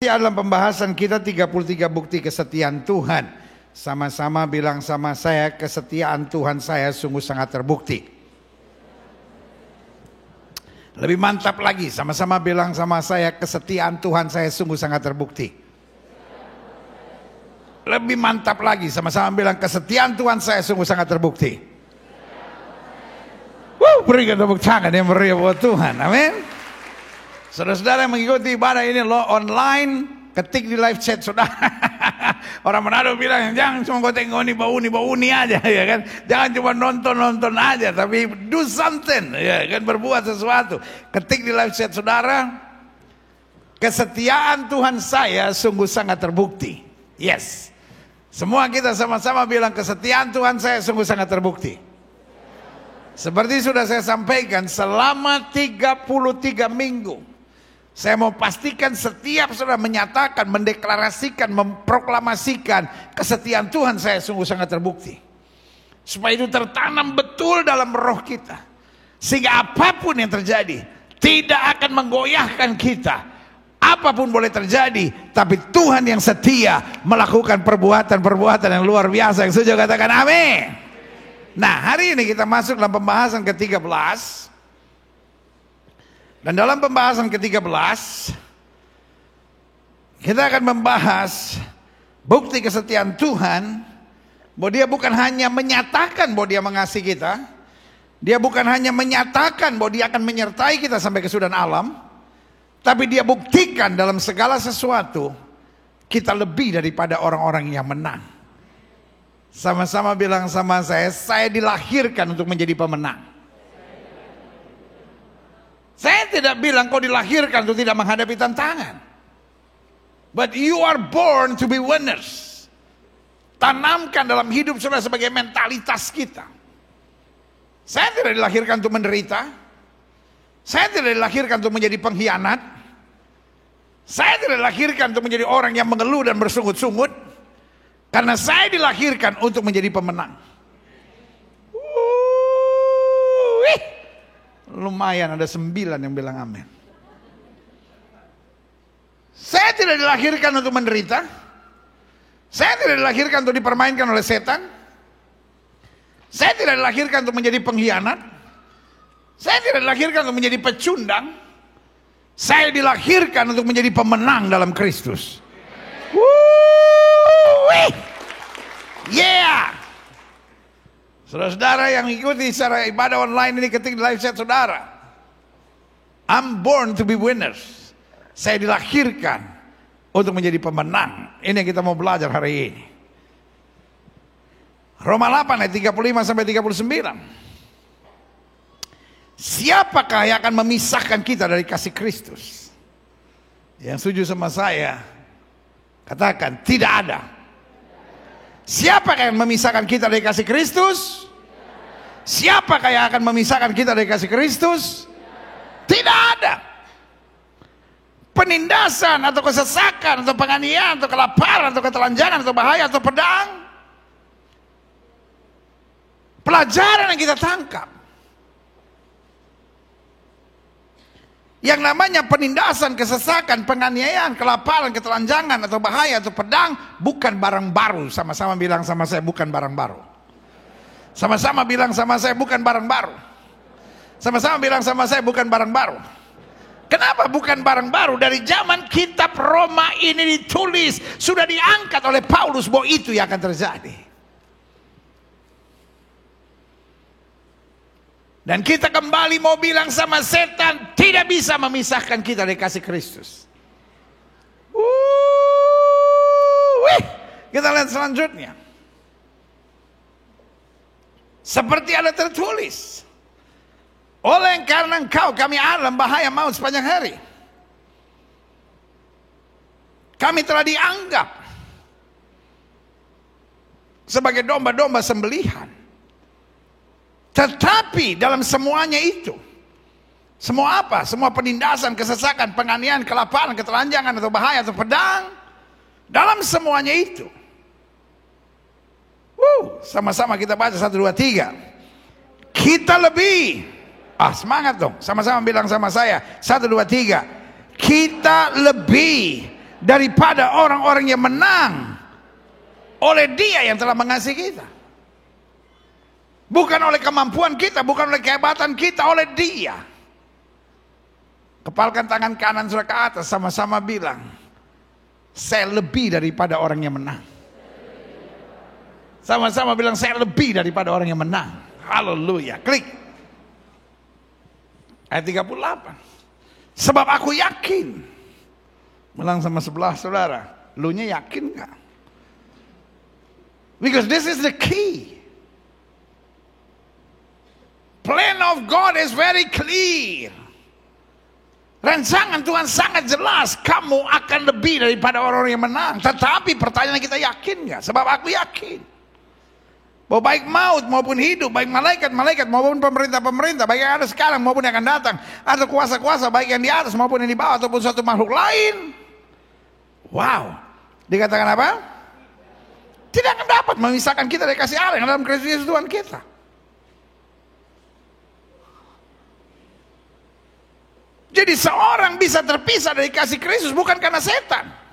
Dalam pembahasan kita 33 bukti kesetiaan Tuhan. Sama-sama bilang sama saya, kesetiaan Tuhan saya sungguh sangat terbukti. Lebih mantap lagi, sama-sama bilang sama saya, kesetiaan Tuhan saya sungguh sangat terbukti. Lebih mantap lagi, sama-sama bilang, kesetiaan Tuhan saya sungguh sangat terbukti. Berikan tepuk tangan yang meriah buat Tuhan, amin. Saudara-saudara yang mengikuti ibadah ini lo online, ketik di live chat saudara. Orang Manado bilang jangan cuma kau tengok bau ni aja, ya kan? Jangan cuma nonton aja, tapi do something, ya kan? Berbuat sesuatu. Ketik di live chat saudara, kesetiaan Tuhan saya sungguh sangat terbukti. Yes. Semua kita sama-sama bilang kesetiaan Tuhan saya sungguh sangat terbukti. Seperti sudah saya sampaikan, selama 33 minggu saya mau pastikan setiap saudara menyatakan, mendeklarasikan, memproklamasikan kesetiaan Tuhan saya sungguh sangat terbukti. Supaya itu tertanam betul dalam roh kita. Sehingga apapun yang terjadi tidak akan menggoyahkan kita. Apapun boleh terjadi, tapi Tuhan yang setia melakukan perbuatan-perbuatan yang luar biasa. Yang setuju katakan amin. Nah, hari ini kita masuk dalam pembahasan ke-13. Dan dalam pembahasan ke-13 kita akan membahas bukti kesetiaan Tuhan, bahwa dia bukan hanya menyatakan bahwa dia mengasihi kita, dia bukan hanya menyatakan bahwa dia akan menyertai kita sampai kesudahan alam, tapi dia buktikan dalam segala sesuatu kita lebih daripada orang-orang yang menang. Sama-sama bilang sama saya dilahirkan untuk menjadi pemenang. Saya tidak bilang kau dilahirkan untuk tidak menghadapi tantangan. But you are born to be winners. Tanamkan dalam hidup saudara sebagai mentalitas kita. Saya tidak dilahirkan untuk menderita. Saya tidak dilahirkan untuk menjadi pengkhianat. Saya tidak dilahirkan untuk menjadi orang yang mengeluh dan bersungut-sungut. Karena saya dilahirkan untuk menjadi pemenang. Lumayan ada 9 yang bilang amin. Saya tidak dilahirkan untuk menderita. Saya tidak dilahirkan untuk dipermainkan oleh setan. Saya tidak dilahirkan untuk menjadi pengkhianat. Saya tidak dilahirkan untuk menjadi pecundang. Saya dilahirkan untuk menjadi pemenang dalam Kristus. Yeah. Saudara-saudara yang mengikuti secara ibadah online ini, ketik di live chat saudara, I'm born to be winners. Saya dilahirkan untuk menjadi pemenang. Ini yang kita mau belajar hari ini. Roma 8 ayat 35 sampai 39. Siapakah yang akan memisahkan kita dari kasih Kristus? Yang setuju sama saya katakan tidak ada. Siapakah yang memisahkan kita dari kasih Kristus? Siapakah yang akan memisahkan kita dari kasih Kristus? Tidak ada. Penindasan atau kesesakan atau penganiayaan atau kelaparan atau ketelanjangan atau bahaya atau pedang. Pelajaran yang kita tangkap, yang namanya penindasan, kesesakan, penganiayaan, kelaparan, ketelanjangan atau bahaya atau pedang bukan barang baru. Sama-sama bilang sama saya, bukan barang baru. Sama-sama bilang sama saya, bukan barang baru. Sama-sama bilang sama saya, bukan barang baru. Kenapa bukan barang baru? Dari zaman kitab Roma ini ditulis, sudah diangkat oleh Paulus bahwa itu yang akan terjadi. Dan kita kembali mau bilang sama setan, tidak bisa memisahkan kita dari kasih Kristus. Kita lihat selanjutnya. Seperti ada tertulis, oleh karena engkau kami dalam bahaya maut sepanjang hari. Kami telah dianggap sebagai domba-domba sembelihan. Tetapi dalam semuanya itu, semua apa? Semua penindasan, kesesakan, penganiayaan, kelaparan, ketelanjangan atau bahaya atau pedang, dalam semuanya itu, sama-sama kita baca 1, 2, 3. Kita lebih, semangat dong, sama-sama bilang sama saya, 1, 2, 3. Kita lebih daripada orang-orang yang menang oleh Dia yang telah mengasihi kita. Bukan oleh kemampuan kita, bukan oleh kehebatan kita, oleh Dia. Kepalkan tangan kanan saudara ke atas, sama-sama bilang, saya lebih daripada orang yang menang. Sama-sama bilang, saya lebih daripada orang yang menang. Haleluya. Klik. Ayat 38. Sebab aku yakin. Bilang sama sebelah saudara, lu nya yakin gak? Because this is the key. Plan of God is very clear. Rancangan Tuhan sangat jelas. Kamu akan lebih daripada orang-orang yang menang. Tetapi pertanyaan kita, yakin gak? Sebab aku yakin bahwa baik maut maupun hidup, baik malaikat-malaikat maupun pemerintah-pemerintah, baik yang ada sekarang maupun yang akan datang, atau kuasa-kuasa baik yang di atas maupun yang di bawah, ataupun suatu makhluk lain. Wow. Dikatakan apa? Tidak akan dapat memisahkan kita dari kasih Allah yang dalam Kristus Yesus Tuhan kita. Jadi seorang bisa terpisah dari kasih Kristus bukan karena setan.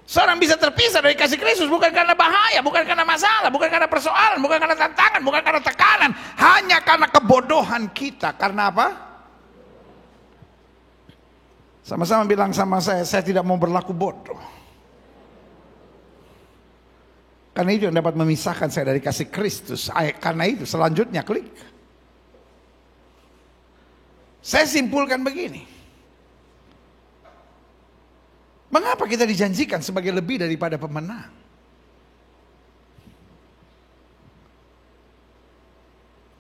Seorang bisa terpisah dari kasih Kristus bukan karena bahaya, bukan karena masalah, bukan karena persoalan, bukan karena tantangan, bukan karena tekanan. Hanya karena kebodohan kita. Karena apa? Sama-sama bilang sama saya tidak mau berlaku bodoh. Karena itu yang dapat memisahkan saya dari kasih Kristus. Karena itu selanjutnya klik. Saya simpulkan begini. Mengapa kita dijanjikan sebagai lebih daripada pemenang?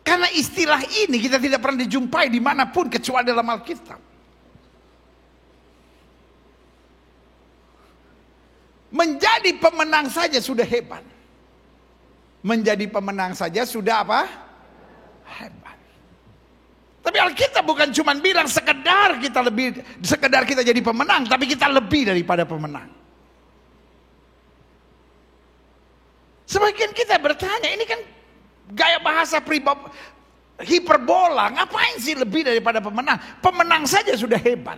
Karena istilah ini kita tidak pernah dijumpai dimanapun kecuali dalam Alkitab. Menjadi pemenang saja sudah hebat. Menjadi pemenang saja sudah apa? Hebat. Tapi Alkitab bukan cuma bilang sekedar kita jadi pemenang, tapi kita lebih daripada pemenang. Sebagian kita bertanya, ini kan gaya bahasa hiperbola, ngapain sih lebih daripada pemenang? Pemenang saja sudah hebat.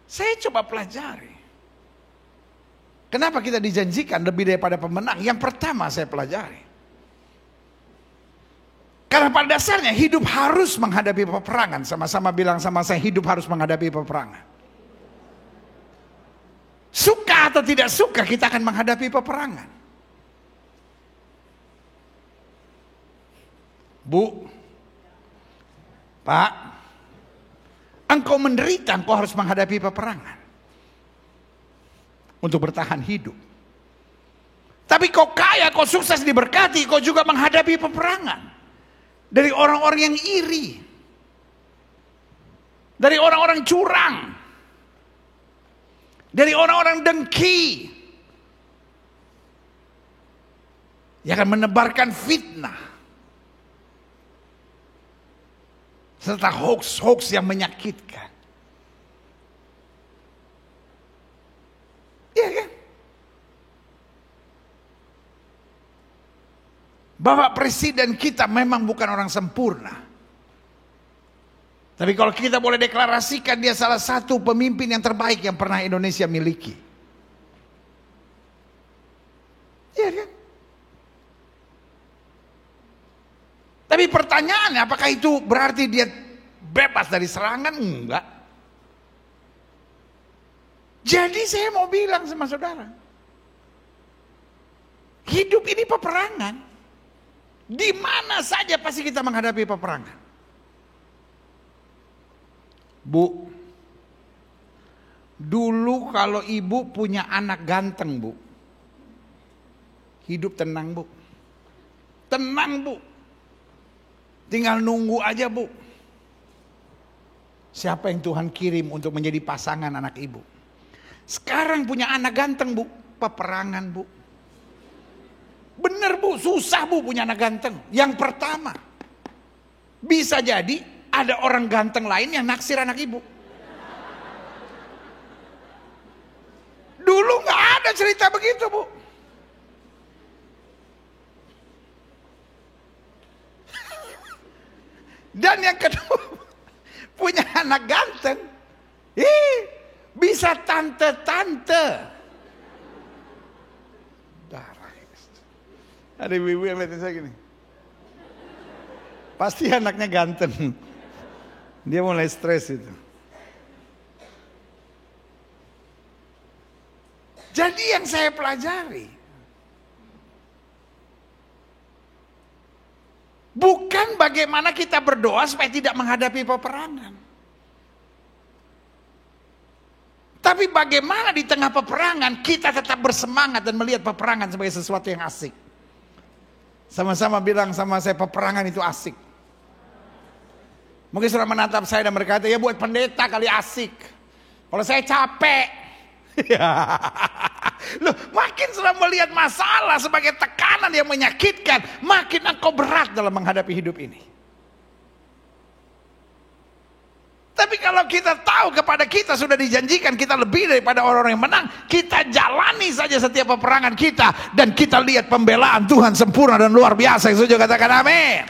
Saya coba pelajari. Kenapa kita dijanjikan lebih daripada pemenang? Yang pertama saya pelajari. Karena pada dasarnya hidup harus menghadapi peperangan. Sama-sama bilang sama saya, hidup harus menghadapi peperangan. Suka atau tidak suka kita akan menghadapi peperangan. Bu, Pak, engkau menderita, engkau harus menghadapi peperangan untuk bertahan hidup. Tapi kau kaya, kau sukses diberkati, kau juga menghadapi peperangan. Dari orang-orang yang iri. Dari orang-orang curang. Dari orang-orang dengki. Yang akan menebarkan fitnah. Serta hoax-hoax yang menyakitkan. Iya kan? Bapak Presiden kita memang bukan orang sempurna. Tapi kalau kita boleh deklarasikan, dia salah satu pemimpin yang terbaik yang pernah Indonesia miliki. Iya kan? Tapi pertanyaannya, apakah itu berarti dia bebas dari serangan? Enggak. Jadi saya mau bilang sama saudara, hidup ini peperangan. Di mana saja pasti kita menghadapi peperangan. Bu, dulu kalau ibu punya anak ganteng, Bu, hidup tenang, Bu. Tenang, Bu. Tinggal nunggu aja, Bu. Siapa yang Tuhan kirim untuk menjadi pasangan anak ibu. Sekarang punya anak ganteng, Bu, peperangan, Bu. Bener, Bu, susah, Bu, punya anak ganteng. Yang pertama, bisa jadi ada orang ganteng lain yang naksir anak ibu. Dulu gak ada cerita begitu, Bu. Dan yang kedua, punya anak ganteng. Bisa tante-tante. Darah. Ada ibu-ibu yang lihat saya gini. Pasti anaknya ganteng. Dia mulai stres itu. Jadi yang saya pelajari, bukan bagaimana kita berdoa supaya tidak menghadapi peperangan. Tapi bagaimana di tengah peperangan kita tetap bersemangat dan melihat peperangan sebagai sesuatu yang asik. Sama-sama bilang sama saya, peperangan itu asik. Mungkin sudah menatap saya dan berkata, ya buat pendeta kali asik. Kalau saya capek. Loh, makin sudah melihat masalah sebagai tekanan yang menyakitkan, makin engkau berat dalam menghadapi hidup ini. Tapi kalau kita tahu kepada kita sudah dijanjikan kita lebih daripada orang-orang yang menang, kita jalani saja setiap peperangan kita, dan kita lihat pembelaan Tuhan sempurna dan luar biasa. Yang setuju katakan amin.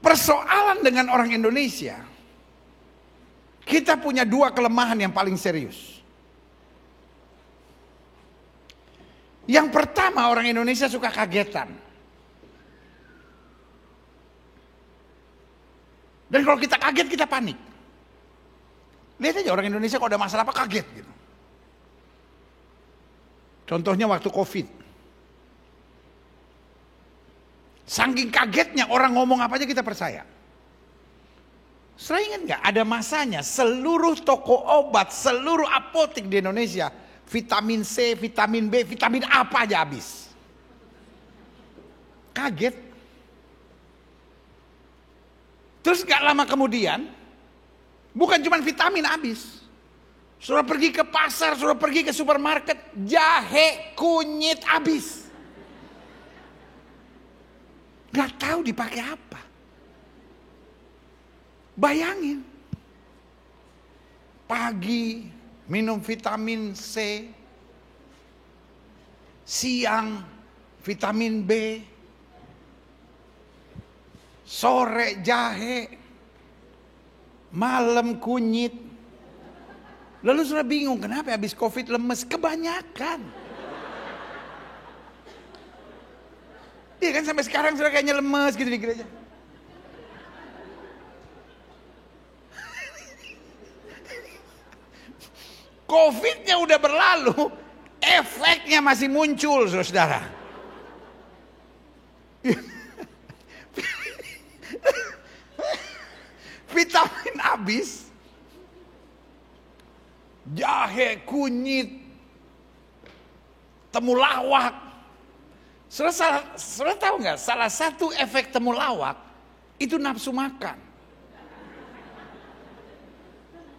Persoalan dengan orang Indonesia, kita punya dua kelemahan yang paling serius. Yang pertama, orang Indonesia suka kagetan. Dan kalau kita kaget, kita panik. Lihat aja orang Indonesia kalau ada masalah apa kaget gitu. Contohnya waktu COVID. Saking kagetnya orang ngomong apa aja kita percaya. Saya ingat nggak, ada masanya seluruh toko obat, seluruh apotek di Indonesia, vitamin C, vitamin B, vitamin apa aja habis. Kaget. Terus gak lama kemudian, bukan cuma vitamin habis. Sudah pergi ke pasar, sudah pergi ke supermarket, jahe, kunyit habis. Gak tahu dipakai apa. Bayangin. Pagi minum vitamin C, siang vitamin B, sore jahe, malam kunyit. Lalu sudah bingung kenapa habis COVID lemes, kebanyakan. Iya kan, sampai sekarang sudah kayaknya lemes gitu di gereja. COVID-nya udah berlalu, efeknya masih muncul, saudara. Vitamin habis, jahe, kunyit, temulawak. Saudara tahu nggak? Salah satu efek temulawak itu nafsu makan.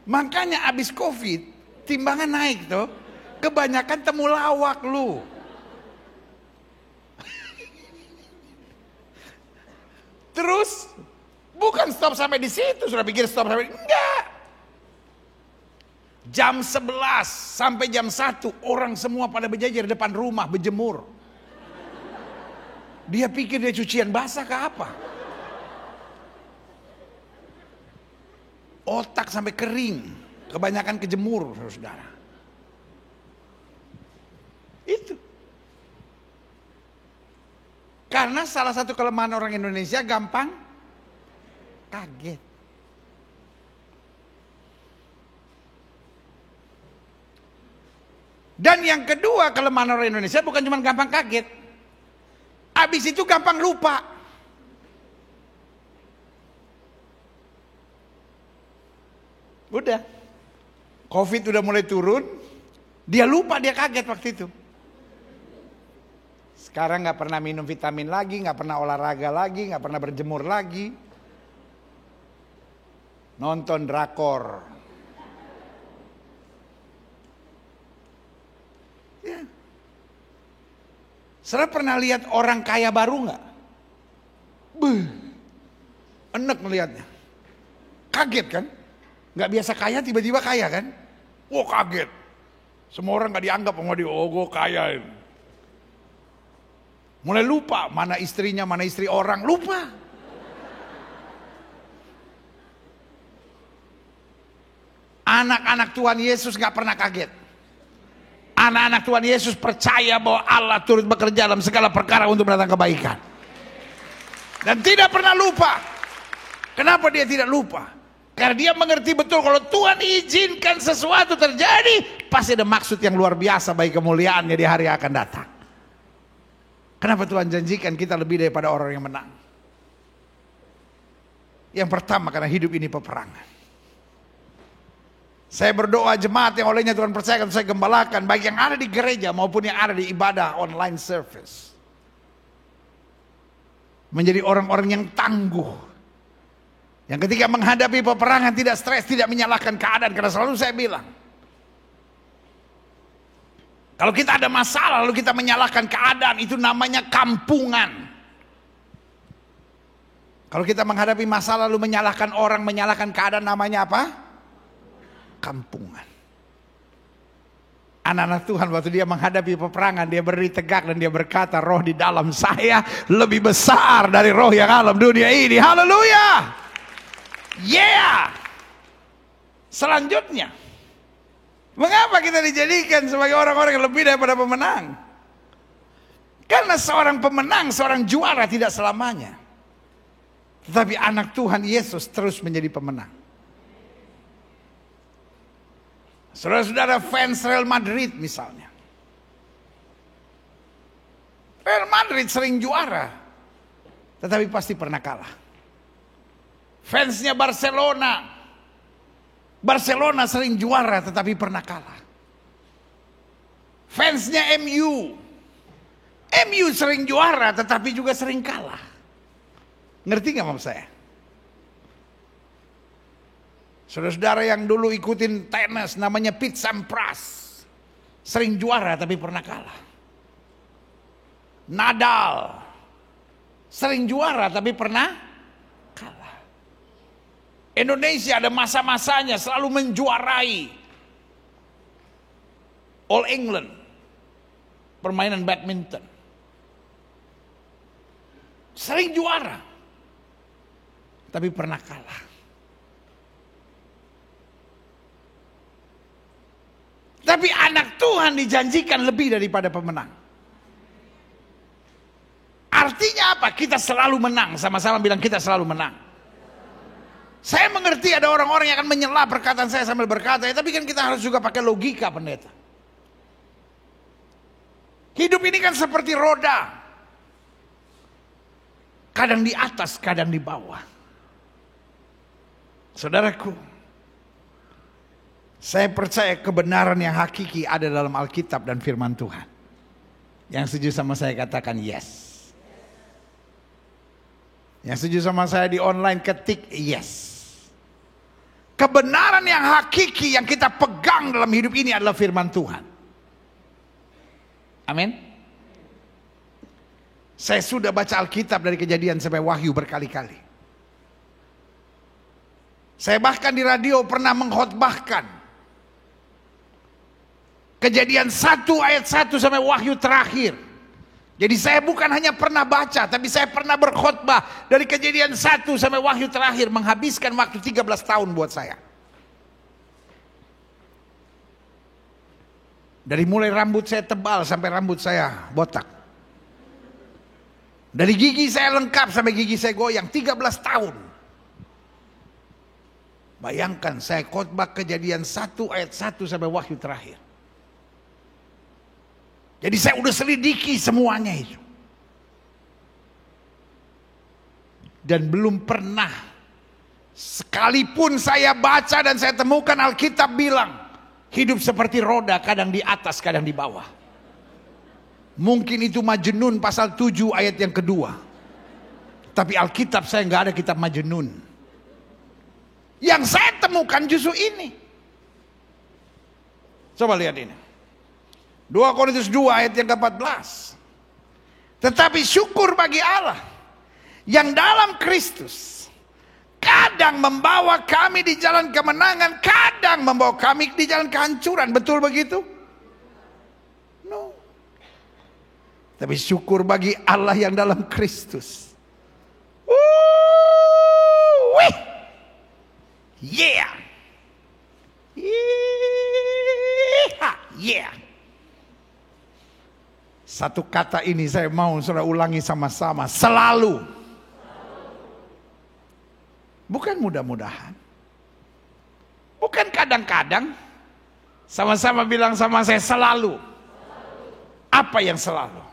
Makanya habis COVID timbangan naik tuh. Kebanyakan temulawak lu. Terus bukan stop sampai di situ, sudah pikir stop sampai enggak. Jam 11 sampai jam 1 orang semua pada berjajar di depan rumah berjemur. Dia pikir dia cucian basah ke apa? Otak sampai kering, kebanyakan kejemur, saudara. Itu. Karena salah satu kelemahan orang Indonesia gampang kaget. Dan yang kedua kelemahan orang Indonesia bukan cuma gampang kaget. Habis itu gampang lupa. Udah. COVID udah mulai turun, dia lupa, dia kaget waktu itu. Sekarang gak pernah minum vitamin lagi, gak pernah olahraga lagi, gak pernah berjemur lagi. Nonton drakor. Ya. Saudara pernah lihat orang kaya baru gak? Enek melihatnya. Kaget kan? Gak biasa kaya, tiba-tiba kaya kan? Wah kaget. Semua orang gak dianggap sama dia, oh gue kaya ini. Mulai lupa mana istrinya, mana istri orang, lupa. Anak-anak Tuhan Yesus gak pernah kaget. Anak-anak Tuhan Yesus percaya bahwa Allah turut bekerja dalam segala perkara untuk mendatangkan kebaikan. Dan tidak pernah lupa. Kenapa dia tidak lupa? Karena dia mengerti betul kalau Tuhan izinkan sesuatu terjadi, pasti ada maksud yang luar biasa bagi kemuliaannya di hari yang akan datang. Kenapa Tuhan janjikan kita lebih daripada orang yang menang? Yang pertama, karena hidup ini peperangan. Saya berdoa jemaat yang olehnya Tuhan percayakan saya gembalakan, baik yang ada di gereja maupun yang ada di ibadah online service, menjadi orang-orang yang tangguh, yang ketika menghadapi peperangan tidak stres, tidak menyalahkan keadaan. Karena selalu saya bilang, kalau kita ada masalah lalu kita menyalahkan keadaan, itu namanya kampungan. Kalau kita menghadapi masalah lalu menyalahkan orang, menyalahkan keadaan, namanya apa? Kampungan. Anak-anak Tuhan waktu dia menghadapi peperangan, dia berdiri tegak dan dia berkata, roh di dalam saya lebih besar dari roh yang alam dunia ini. Haleluya. Yeah. Selanjutnya, mengapa kita dijadikan sebagai orang-orang yang lebih daripada pemenang? Karena seorang pemenang, seorang juara tidak selamanya. Tetapi anak Tuhan Yesus terus menjadi pemenang. Saudara-saudara fans Real Madrid misalnya. Real Madrid sering juara, tetapi pasti pernah kalah. Fansnya Barcelona. Barcelona sering juara, tetapi pernah kalah. Fansnya MU. MU sering juara, tetapi juga sering kalah. Ngerti gak maksud saya? Saudara-saudara yang dulu ikutin tenis namanya Pete Sampras, sering juara tapi pernah kalah. Nadal sering juara tapi pernah kalah. Indonesia ada masa-masanya selalu menjuarai All England, permainan badminton. Sering juara tapi pernah kalah. Tapi anak Tuhan dijanjikan lebih daripada pemenang. Artinya apa? Kita selalu menang. Sama-sama bilang kita selalu menang. Saya mengerti ada orang-orang yang akan menyela perkataan saya sambil berkata, ya, tapi kan kita harus juga pakai logika, pendeta. Hidup ini kan seperti roda. Kadang di atas, kadang di bawah. Saudaraku, saya percaya kebenaran yang hakiki ada dalam Alkitab dan firman Tuhan. Yang setuju sama saya katakan yes. Yang setuju sama saya di online ketik yes. Kebenaran yang hakiki yang kita pegang dalam hidup ini adalah firman Tuhan. Amin. Saya sudah baca Alkitab dari Kejadian sampai Wahyu berkali-kali. Saya bahkan di radio pernah mengkhotbahkan Kejadian 1 ayat 1 sampai Wahyu terakhir. Jadi saya bukan hanya pernah baca, tapi saya pernah berkhotbah dari Kejadian 1 sampai Wahyu terakhir, menghabiskan waktu 13 tahun buat saya. Dari mulai rambut saya tebal sampai rambut saya botak. Dari gigi saya lengkap sampai gigi saya goyang, 13 tahun. Bayangkan saya khotbah Kejadian 1 ayat 1 sampai Wahyu terakhir. Jadi saya udah selidiki semuanya itu. Dan belum pernah, sekalipun saya baca dan saya temukan Alkitab bilang, hidup seperti roda, kadang di atas, kadang di bawah. Mungkin itu Majnun pasal 7 ayat yang kedua. Tapi Alkitab saya nggak ada kitab Majnun. Yang saya temukan justru ini. Coba lihat ini. 2 Korintus 2 ayat yang ke-14. Tetapi syukur bagi Allah yang dalam Kristus kadang membawa kami di jalan kemenangan, kadang membawa kami di jalan kehancuran. Betul begitu? No. Tapi syukur bagi Allah yang dalam Kristus. Wih. Yeah. Yeah. Satu kata ini saya mau saudara ulangi sama-sama. Selalu. Bukan mudah-mudahan. Bukan kadang-kadang. Sama-sama bilang sama saya selalu. Apa yang selalu?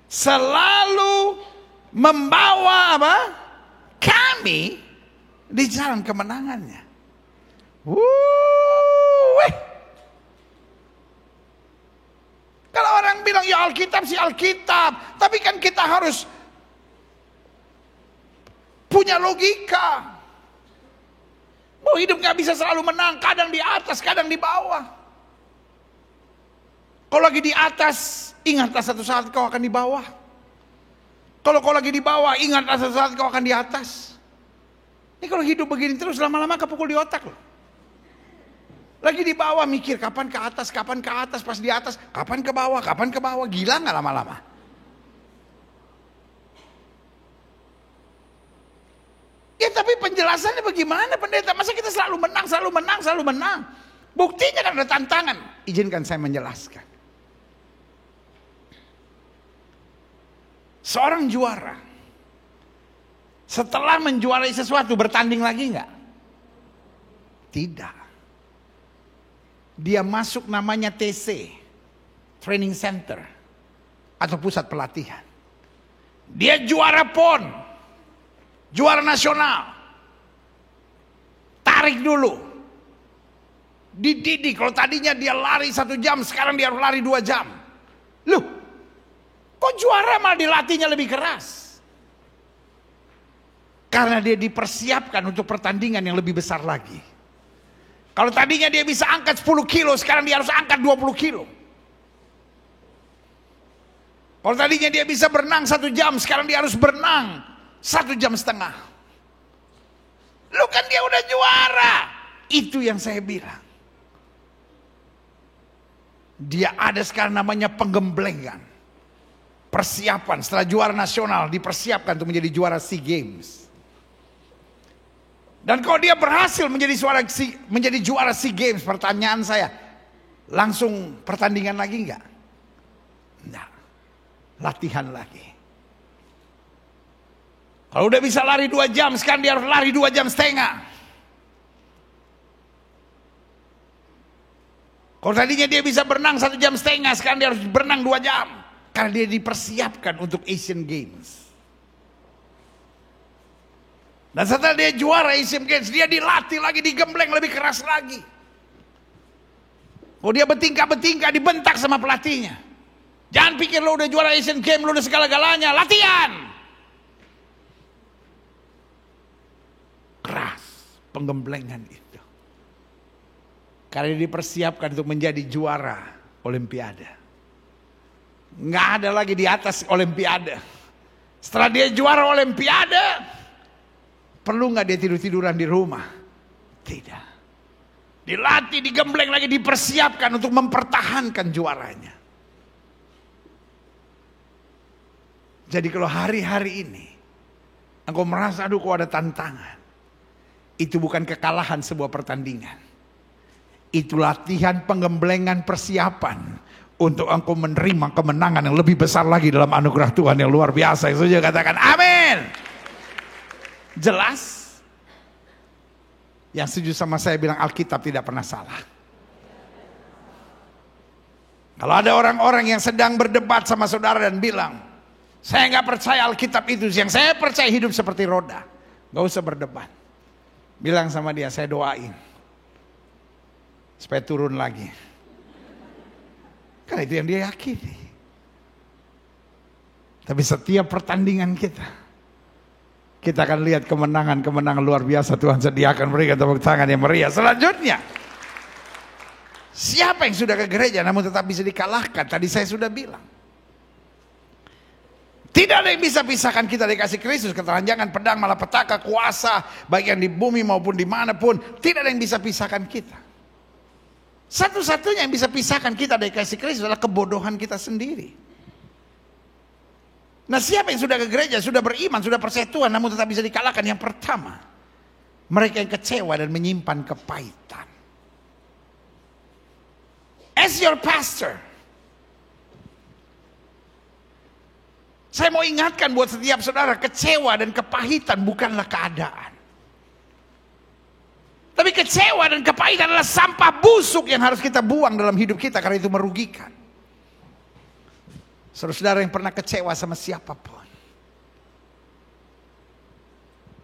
Selalu membawa apa? Kami di jalan kemenangannya. Kalau orang bilang ya Alkitab sih Alkitab, tapi kan kita harus punya logika. Oh, hidup gak bisa selalu menang, kadang di atas, kadang di bawah. Kalau lagi di atas, ingatlah satu saat kau akan di bawah. Kalau kau lagi di bawah, ingatlah satu saat kau akan di atas. Ini kalau hidup begini terus, lama-lama kepukul di otak loh. Lagi di bawah mikir kapan ke atas, pas di atas, kapan ke bawah, gila gak lama-lama? Ya tapi penjelasannya bagaimana pendeta? Masa kita selalu menang? Buktinya kan ada tantangan. Izinkan saya menjelaskan. Seorang juara, setelah menjuarai sesuatu bertanding lagi enggak? Tidak. Dia masuk namanya TC, Training Center, atau pusat pelatihan. Dia juara PON, juara nasional. Tarik dulu. Dididik, kalau tadinya dia lari 1 jam, sekarang dia harus lari 2 jam. Loh, kok juara malah dilatihnya lebih keras? Karena dia dipersiapkan untuk pertandingan yang lebih besar lagi. Kalau tadinya dia bisa angkat 10 kilo, sekarang dia harus angkat 20 kilo. Kalau tadinya dia bisa berenang 1 jam, sekarang dia harus berenang 1,5 jam. Lu kan dia udah juara. Itu yang saya bilang. Dia ada sekarang namanya penggemblengan. Persiapan setelah juara nasional dipersiapkan untuk menjadi juara SEA Games. Dan kalau dia berhasil menjadi juara SEA Games, pertanyaan saya, langsung pertandingan lagi enggak? Enggak. Latihan lagi. Kalau udah bisa lari 2 jam, sekarang dia harus lari 2,5 jam. Kalau tadinya dia bisa berenang 1,5 jam, sekarang dia harus berenang 2 jam. Karena dia dipersiapkan untuk Asian Games. Dan setelah dia juara Asian Games, dia dilatih lagi, digembleng lebih keras lagi. Kalau dia bertingkah-bertingkah, dibentak sama pelatihnya. Jangan pikir lo udah juara Asian Games, lo udah segala-galanya, latihan. Keras penggemblengan itu. Karena dia dipersiapkan untuk menjadi juara Olimpiade. Nggak ada lagi di atas Olimpiade. Setelah dia juara Olimpiade, perlu nggak dia tidur-tiduran di rumah? Tidak. Dilatih, digembleng lagi, dipersiapkan untuk mempertahankan juaranya. Jadi kalau hari-hari ini engkau merasa aduh kok ada tantangan, itu bukan kekalahan sebuah pertandingan. Itu latihan penggemblengan persiapan untuk engkau menerima kemenangan yang lebih besar lagi dalam anugerah Tuhan yang luar biasa. Yang saja katakan amin. Jelas? Yang setuju sama saya bilang Alkitab tidak pernah salah. Kalau ada orang-orang yang sedang berdebat sama saudara dan bilang, saya nggak percaya Alkitab itu, yang saya percaya hidup seperti roda, nggak usah berdebat. Bilang sama dia, saya doain supaya turun lagi. Karena itu yang dia yakini. Tapi setiap pertandingan kita akan lihat kemenangan-kemenangan luar biasa Tuhan sediakan. Berikan tepuk tangan yang meriah. Selanjutnya, siapa yang sudah ke gereja namun tetap bisa dikalahkan? Tadi saya sudah bilang, tidak ada yang bisa pisahkan kita dari kasih Kristus. Ketelanjangan, pedang, malapetaka, kuasa, baik yang di bumi maupun dimanapun, tidak ada yang bisa pisahkan kita. Satu-satunya yang bisa pisahkan kita dari kasih Kristus adalah kebodohan kita sendiri. Nah, siapa yang sudah ke gereja, sudah beriman, sudah percaya Tuhan, namun tetap bisa dikalahkan? Yang pertama, mereka yang kecewa dan menyimpan kepahitan. As your pastor, saya mau ingatkan buat setiap saudara, kecewa dan kepahitan bukanlah keadaan. Tapi kecewa dan kepahitan adalah sampah busuk yang harus kita buang dalam hidup kita, karena itu merugikan. Saudara-saudara yang pernah kecewa sama siapapun,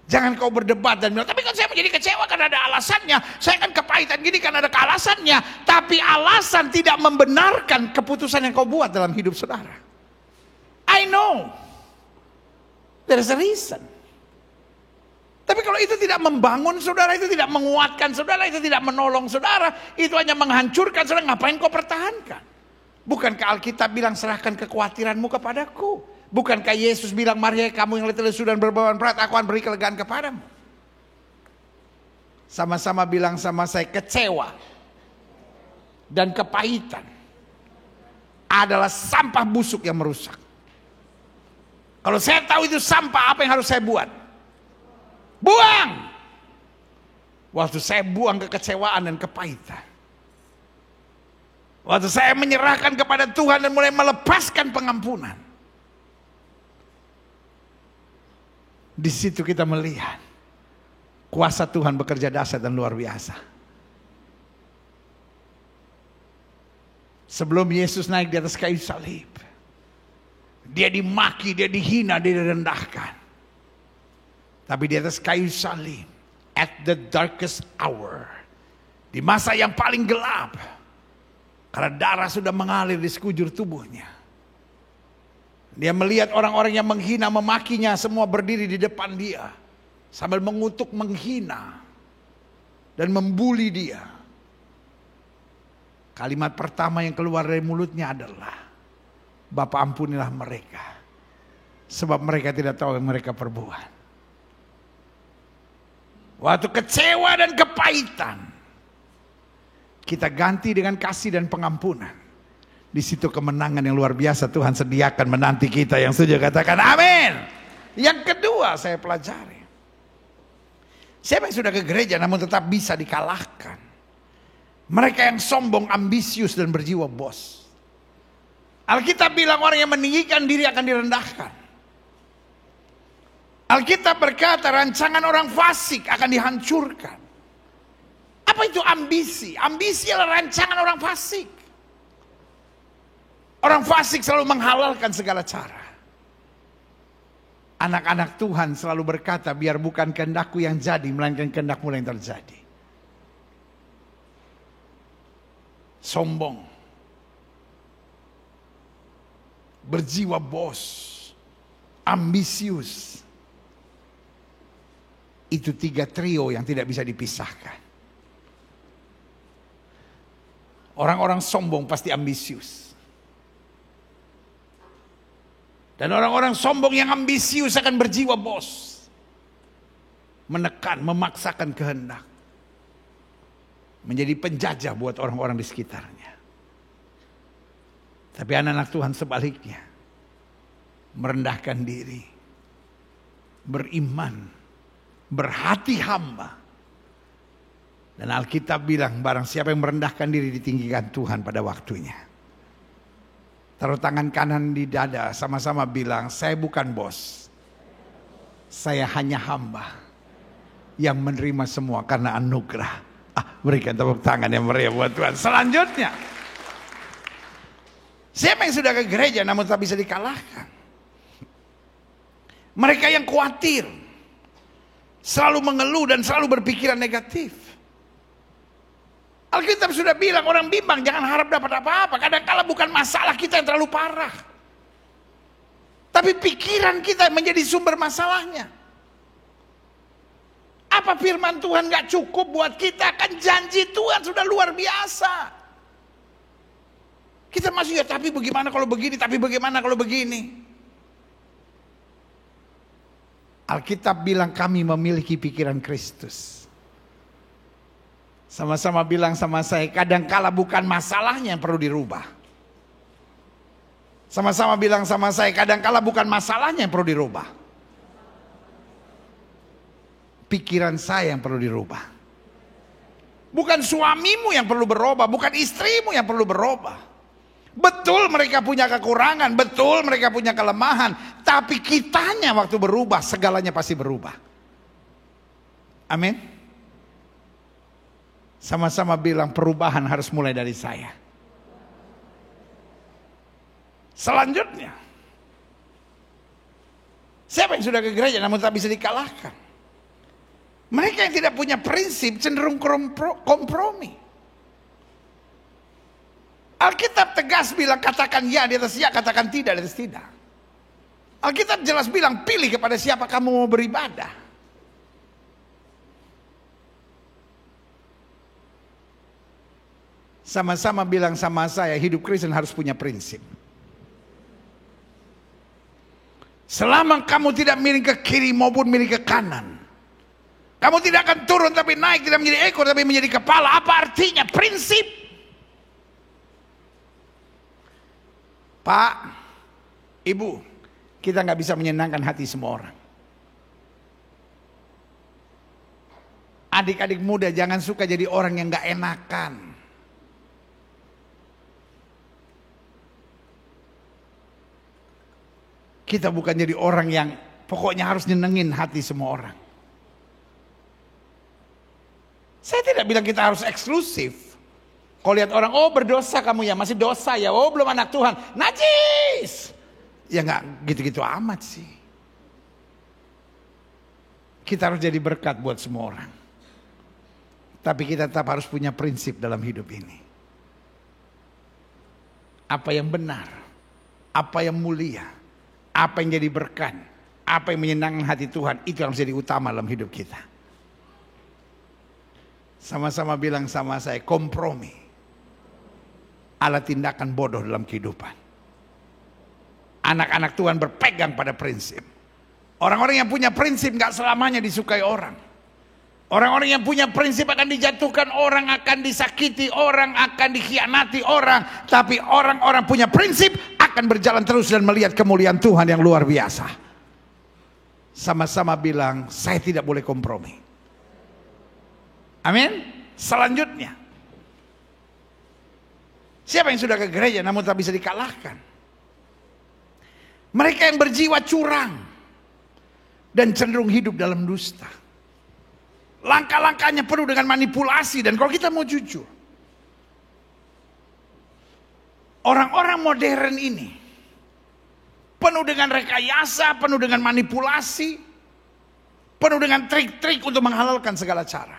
jangan kau berdebat dan bilang, tapi kan saya menjadi kecewa karena ada alasannya. Saya kan kepahitan gini karena ada alasannya. Tapi alasan tidak membenarkan keputusan yang kau buat dalam hidup saudara. I know there is a reason. Tapi kalau itu tidak membangun saudara, itu tidak menguatkan saudara, itu tidak menolong saudara, itu hanya menghancurkan saudara, ngapain kau pertahankan? Bukankah Alkitab bilang serahkan kekhawatiranmu kepadaku? Bukankah Yesus bilang, mari kamu yang letih lesu dan berbeban berat, aku akan beri kelegaan kepadamu? Sama-sama bilang sama saya, kecewa dan kepahitan adalah sampah busuk yang merusak. Kalau saya tahu itu sampah, apa yang harus saya buat? Buang! Waktu saya buang kekecewaan dan kepahitan, waktu saya menyerahkan kepada Tuhan dan mulai melepaskan pengampunan, di situ kita melihat kuasa Tuhan bekerja dahsyat dan luar biasa. Sebelum Yesus naik di atas kayu salib, dia dimaki, dia dihina, dia direndahkan. Tapi di atas kayu salib, at the darkest hour, di masa yang paling gelap, karena darah sudah mengalir di sekujur tubuhnya, dia melihat orang-orang yang menghina, memakinya, semua berdiri di depan dia sambil mengutuk, menghina dan membuli dia. Kalimat pertama yang keluar dari mulutnya adalah, Bapa ampunilah mereka, sebab mereka tidak tahu yang mereka perbuat. Waktu kecewa dan kepahitan, kita ganti dengan kasih dan pengampunan. Di situ kemenangan yang luar biasa Tuhan sediakan menanti kita. Yang setuju katakan amin. Yang kedua saya pelajari, siapa yang sudah ke gereja namun tetap bisa dikalahkan? Mereka yang sombong, ambisius dan berjiwa bos. Alkitab bilang orang yang meninggikan diri akan direndahkan. Alkitab berkata rancangan orang fasik akan dihancurkan. Apa itu ambisi? Ambisi adalah rancangan orang fasik. Orang fasik selalu menghalalkan segala cara. Anak-anak Tuhan selalu berkata, biar bukan kehendakku yang jadi, melainkan kehendak-Mu yang terjadi. Sombong, berjiwa bos, ambisius. Itu tiga trio yang tidak bisa dipisahkan. Orang-orang sombong pasti ambisius. Dan orang-orang sombong yang ambisius akan berjiwa bos. Menekan, memaksakan kehendak. Menjadi penjajah buat orang-orang di sekitarnya. Tapi anak-anak Tuhan sebaliknya. Merendahkan diri. Beriman. Berhati hamba. Dan Alkitab bilang barang siapa yang merendahkan diri ditinggikan Tuhan pada waktunya. Taruh tangan kanan di dada, sama-sama bilang, saya bukan bos. Saya hanya hamba yang menerima semua karena anugerah. Berikan tepuk tangan yang meriah buat Tuhan. Selanjutnya, siapa yang sudah ke gereja namun tak bisa dikalahkan? Mereka yang khawatir, selalu mengeluh dan selalu berpikiran negatif. Alkitab sudah bilang orang bimbang jangan harap dapat apa-apa. Kadang-kala bukan masalah kita yang terlalu parah, tapi pikiran kita menjadi sumber masalahnya. Apa firman Tuhan gak cukup buat kita? Kan janji Tuhan sudah luar biasa. Kita masih ya tapi bagaimana kalau begini, tapi bagaimana kalau begini. Alkitab bilang kami memiliki pikiran Kristus. Sama-sama bilang sama saya, kadangkala bukan masalahnya yang perlu dirubah. Sama-sama bilang sama saya, kadangkala bukan masalahnya yang perlu dirubah. Pikiran saya yang perlu dirubah. Bukan suamimu yang perlu berubah, bukan istrimu yang perlu berubah. Betul mereka punya kekurangan, betul mereka punya kelemahan, tapi kitanya waktu berubah, segalanya pasti berubah. Amin. Sama-sama bilang perubahan harus mulai dari saya. Selanjutnya, siapa yang sudah ke gereja namun tak bisa dikalahkan? Mereka yang tidak punya prinsip cenderung kompromi. Alkitab tegas bilang katakan ya di atas ya, katakan tidak di atas tidak. Alkitab jelas bilang pilih kepada siapa kamu mau beribadah. Sama-sama bilang sama saya, hidup Kristen harus punya prinsip. Selama kamu tidak miring ke kiri maupun miring ke kanan, kamu tidak akan turun tapi naik, tidak menjadi ekor tapi menjadi kepala. Apa artinya? Prinsip. Pak, Ibu, kita nggak bisa menyenangkan hati semua orang. Adik-adik muda jangan suka jadi orang yang nggak enakan. Kita bukan jadi orang yang pokoknya harus nyenengin hati semua orang. Saya tidak bilang kita harus eksklusif. Kalau lihat orang, oh berdosa kamu ya, masih dosa ya, oh belum anak Tuhan, najis. Ya nggak gitu-gitu amat sih. Kita harus jadi berkat buat semua orang. Tapi kita tetap harus punya prinsip dalam hidup ini. Apa yang benar, apa yang mulia, apa yang jadi berkat, apa yang menyenangkan hati Tuhan, itu yang menjadi utama dalam hidup kita. Sama-sama bilang sama saya, kompromi adalah tindakan bodoh dalam kehidupan. Anak-anak Tuhan berpegang pada prinsip. Orang-orang yang punya prinsip gak selamanya disukai orang. Orang-orang yang punya prinsip akan dijatuhkan orang, akan disakiti orang, akan dikhianati orang. Tapi orang-orang punya prinsip akan berjalan terus dan melihat kemuliaan Tuhan yang luar biasa. Sama-sama bilang, saya tidak boleh kompromi. Amin. Selanjutnya, siapa yang sudah ke gereja namun tak bisa dikalahkan? Mereka yang berjiwa curang dan cenderung hidup dalam dusta. Langkah-langkahnya penuh dengan manipulasi. Dan kalau kita mau jujur, orang-orang modern ini penuh dengan rekayasa, penuh dengan manipulasi, penuh dengan trik-trik untuk menghalalkan segala cara.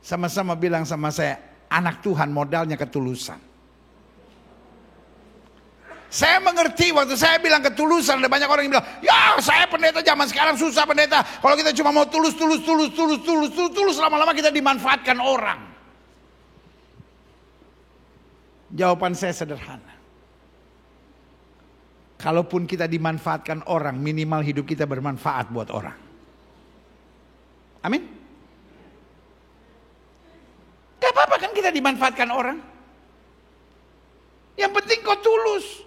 Sama-sama bilang sama saya, anak Tuhan modalnya ketulusan. Saya mengerti waktu saya bilang ketulusan, ada banyak orang yang bilang, ya saya pendeta zaman sekarang susah pendeta. Kalau kita cuma mau tulus, lama-lama kita dimanfaatkan orang. Jawaban saya sederhana. Kalaupun kita dimanfaatkan orang, minimal hidup kita bermanfaat buat orang. Amin. Gak apa-apa kan kita dimanfaatkan orang. Yang penting kau tulus.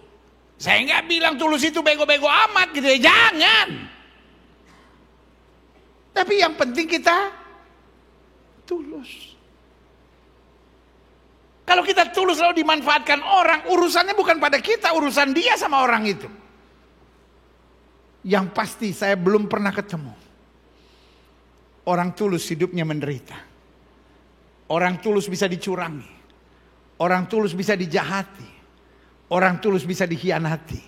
Saya nggak bilang tulus itu bego-bego amat gitu ya, jangan. Tapi yang penting kita tulus. Kalau kita tulus lalu dimanfaatkan orang, urusannya bukan pada kita, urusan dia sama orang itu. Yang pasti saya belum pernah ketemu orang tulus hidupnya menderita. Orang tulus bisa dicurangi. Orang tulus bisa dijahati. Orang tulus bisa dikhianati.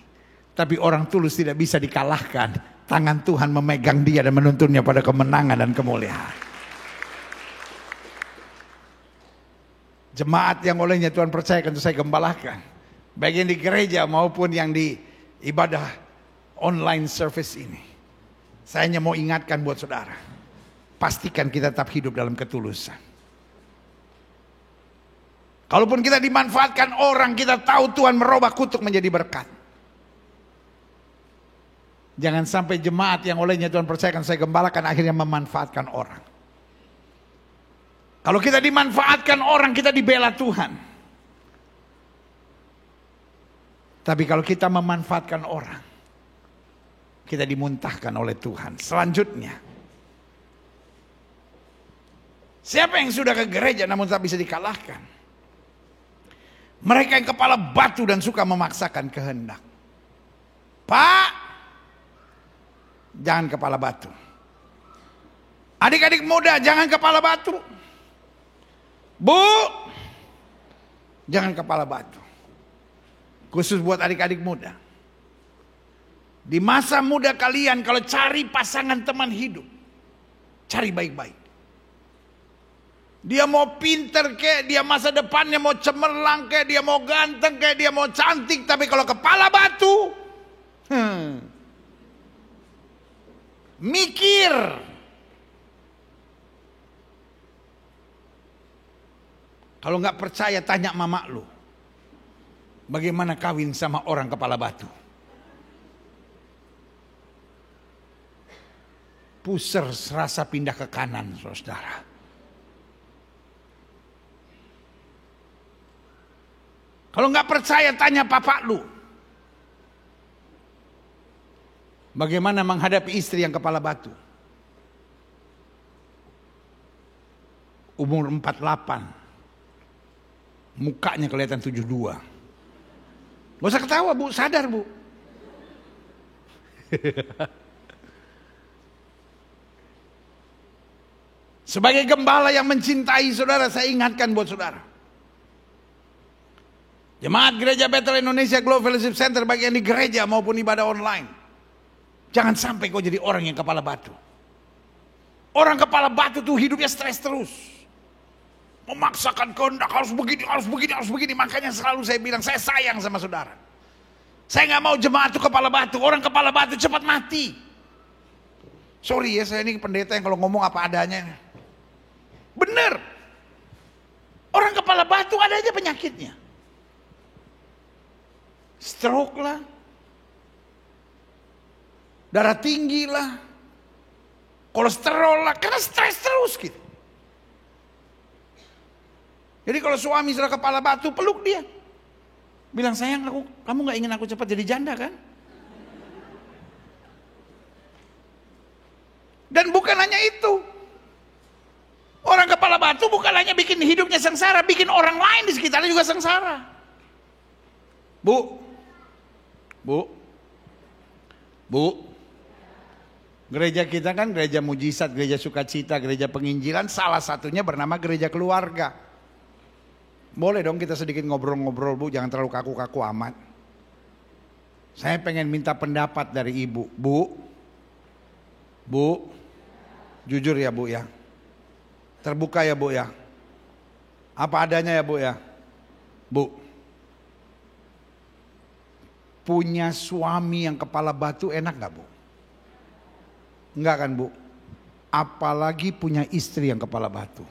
Tapi orang tulus tidak bisa dikalahkan. Tangan Tuhan memegang dia dan menuntunnya pada kemenangan dan kemuliaan. Jemaat yang olehnya Tuhan percayakan untuk saya gembalakan, baik yang di gereja maupun yang di ibadah online service ini, saya hanya mau ingatkan buat saudara, pastikan kita tetap hidup dalam ketulusan. Kalaupun kita dimanfaatkan orang, kita tahu Tuhan merubah kutuk menjadi berkat. Jangan sampai jemaat yang olehnya Tuhan percayakan saya gembalakan akhirnya memanfaatkan orang. Kalau kita dimanfaatkan orang, kita dibela Tuhan. Tapi kalau kita memanfaatkan orang, kita dimuntahkan oleh Tuhan. Selanjutnya, siapa yang sudah ke gereja namun tak bisa dikalahkan? Mereka yang kepala batu dan suka memaksakan kehendak. Pak, jangan kepala batu. Adik-adik muda, jangan kepala batu. Bu, jangan kepala batu. Khusus buat adik-adik muda. Di masa muda kalian, kalau cari pasangan teman hidup, cari baik-baik. Dia mau pinter kayak, dia masa depannya mau cemerlang kayak, dia mau ganteng kayak, dia mau cantik, tapi kalau kepala batu, mikir. Kalau nggak percaya, tanya mama lu, bagaimana kawin sama orang kepala batu. Puser serasa pindah ke kanan, saudara. Kalau nggak percaya, tanya papa lu, bagaimana menghadapi istri yang kepala batu. Umur 48, mukanya kelihatan 72. Gak usah ketawa bu, sadar bu. Sebagai gembala yang mencintai saudara, saya ingatkan buat saudara. Jemaat Gereja Bethel Indonesia Global Fellowship Center, baik yang di gereja maupun ibadah online, jangan sampai kau jadi orang yang kepala batu. Orang kepala batu tuh hidupnya stres terus, memaksakan kehendak, harus begini, harus begini, harus begini. Makanya selalu saya bilang, saya sayang sama saudara. Saya nggak mau jemaat tuh kepala batu. Orang kepala batu cepat mati. Sorry ya, saya ini pendeta yang kalau ngomong apa adanya. Bener. Orang kepala batu ada aja penyakitnya. Stroke lah, darah tinggi lah, kolesterol lah, karena stres terus gitu. Jadi kalau suami sudah kepala batu, peluk dia, bilang sayang, kamu nggak ingin aku cepat jadi janda kan? Dan bukan hanya itu, orang kepala batu bukan hanya bikin hidupnya sengsara, bikin orang lain di sekitarnya juga sengsara. Bu, gereja kita kan gereja mujizat, gereja sukacita, gereja penginjilan, salah satunya bernama gereja keluarga. Boleh dong kita sedikit ngobrol-ngobrol bu, jangan terlalu kaku-kaku amat. Saya pengen minta pendapat dari ibu. Bu, jujur ya bu ya, terbuka ya bu ya, apa adanya ya bu ya. Bu, punya suami yang kepala batu enak gak bu? Enggak kan bu? Apalagi punya istri yang kepala batu.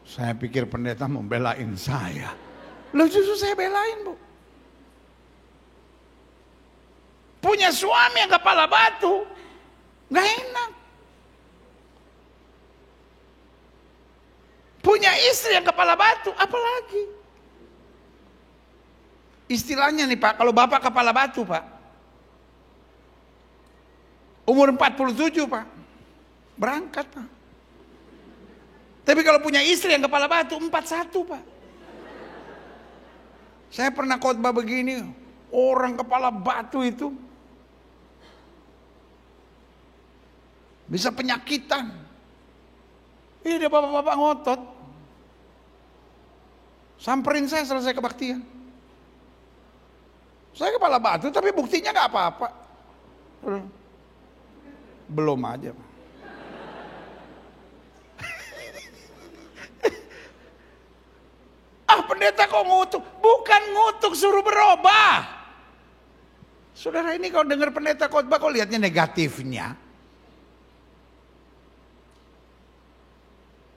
Saya pikir pendeta mau belain saya. Loh justru saya belain bu. Punya suami yang kepala batu gak enak. Punya istri yang kepala batu apalagi. Istilahnya nih pak, kalau bapak kepala batu pak, umur 47 pak, berangkat pak. Tapi kalau punya istri yang kepala batu 41 pak. Saya pernah khotbah begini, orang kepala batu itu bisa penyakitan. Iya dia bapak-bapak ngotot, samperin saya selesai kebaktian. Saya kepala batu tapi buktinya gak apa-apa. Belum aja. Pendeta kok ngutuk? Bukan ngutuk, suruh berubah. Saudara ini kalau dengar pendeta khotbah kok lihatnya negatifnya.